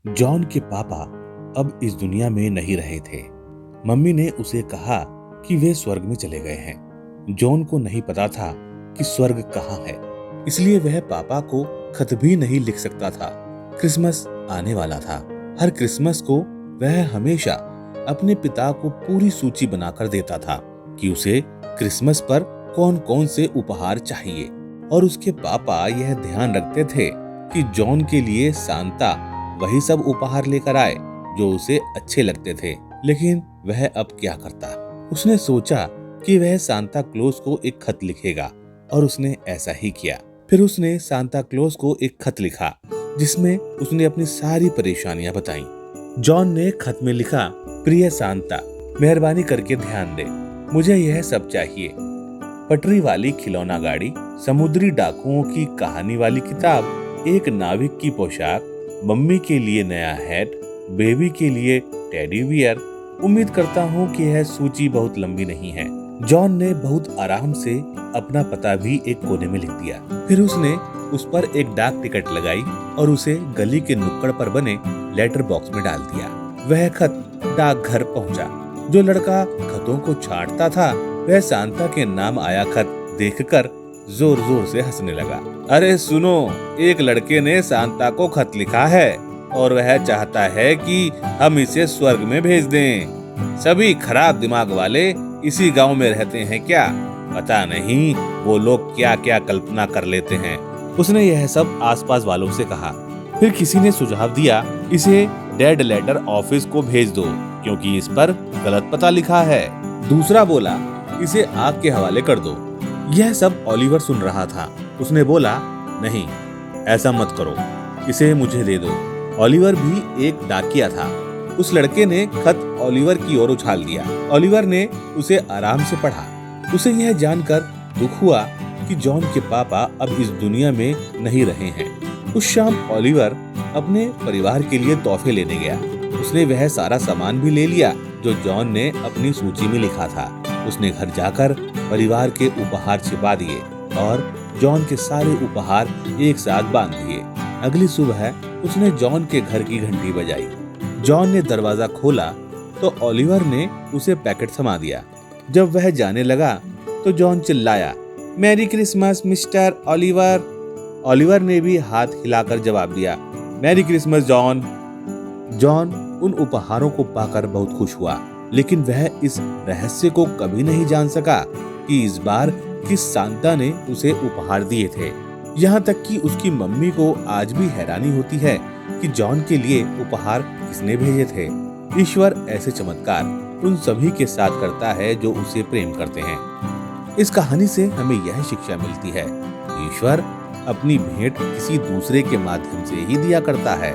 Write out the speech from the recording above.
John के पापा अब इस दुनिया में नहीं रहे थे। मम्मी ने उसे कहा कि वे स्वर्ग में चले गए हैं। जॉन को नहीं पता था कि स्वर्ग कहाँ है, इसलिए वह पापा को खत भी नहीं लिख सकता था। क्रिसमस आने वाला था। हर क्रिसमस को वह हमेशा अपने पिता को पूरी सूची बनाकर देता था कि उसे क्रिसमस पर कौन कौन से उपहार चाहिए, और उसके पापा यह ध्यान रखते थे कि जॉन के लिए सांता वही सब उपहार लेकर आए जो उसे अच्छे लगते थे। लेकिन वह अब क्या करता? उसने सोचा कि वह सांता क्लॉज को एक खत लिखेगा, और उसने ऐसा ही किया। फिर उसने सांता क्लॉज को एक खत लिखा जिसमें उसने अपनी सारी परेशानियां बताई। जॉन ने खत में लिखा, प्रिय सांता, मेहरबानी करके ध्यान दे, मुझे यह सब चाहिए: पटरी वाली खिलौना गाड़ी, समुद्री डाकुओं की कहानी वाली किताब, एक नाविक की पोशाक, मम्मी के लिए नया हैट, बेबी के लिए टेडी बियर। उम्मीद करता हूँ कि यह सूची बहुत लंबी नहीं है। जॉन ने बहुत आराम से अपना पता भी एक कोने में लिख दिया। फिर उसने उस पर एक डाक टिकट लगाई और उसे गली के नुक्कड़ पर बने लेटर बॉक्स में डाल दिया। वह खत डाकघर पहुंचा। जो लड़का खतों को छांटता था वह सांता के नाम आया खत देखकर जोर जोर से हंसने लगा। अरे सुनो, एक लड़के ने सांता को खत लिखा है और वह चाहता है कि हम इसे स्वर्ग में भेज दें। सभी खराब दिमाग वाले इसी गांव में रहते हैं क्या? पता नहीं वो लोग क्या क्या कल्पना कर लेते हैं। उसने यह सब आसपास वालों से कहा। फिर किसी ने सुझाव दिया, इसे डेड लेटर ऑफिस को भेज दो क्योंकि इस पर गलत पता लिखा है। दूसरा बोला, इसे आग के हवाले कर दो। यह सब ओलिवर सुन रहा था। उसने बोला, नहीं, ऐसा मत करो, इसे मुझे दे दो। ओलिवर भी एक डाकिया था। उस लड़के ने खत ओलिवर की ओर उछाल दिया। ओलिवर ने उसे आराम से पढ़ा। उसे यह जानकर दुख हुआ कि जॉन के पापा अब इस दुनिया में नहीं रहे हैं। उस शाम ओलिवर अपने परिवार के लिए तोहफे लेने गया। उसने वह सारा सामान भी ले लिया जो जॉन ने अपनी सूची में लिखा था। उसने घर जाकर परिवार के उपहार छिपा दिए और जॉन के सारे उपहार एक साथ बांध दिए। अगली सुबह उसने जॉन के घर की घंटी बजाई। जॉन ने दरवाजा खोला तो ओलिवर ने उसे पैकेट थमा दिया। जब वह जाने लगा तो जॉन चिल्लाया, merry Christmas mister Oliver. Oliver ने भी हाथ हिलाकर जवाब दिया, मैरी क्रिसमस जॉन। जॉन उन उपहारों को पाकर बहुत खुश हुआ, लेकिन वह इस रहस्य को कभी नहीं जान सका कि इस बार किस सांता ने उसे उपहार दिए थे। यहाँ तक कि उसकी मम्मी को आज भी हैरानी होती है कि जॉन के लिए उपहार किसने भेजे थे। ईश्वर ऐसे चमत्कार उन सभी के साथ करता है जो उसे प्रेम करते हैं। इस कहानी से हमें यह शिक्षा मिलती है, ईश्वर अपनी भेंट किसी दूसरे के माध्यम से ही दिया करता है।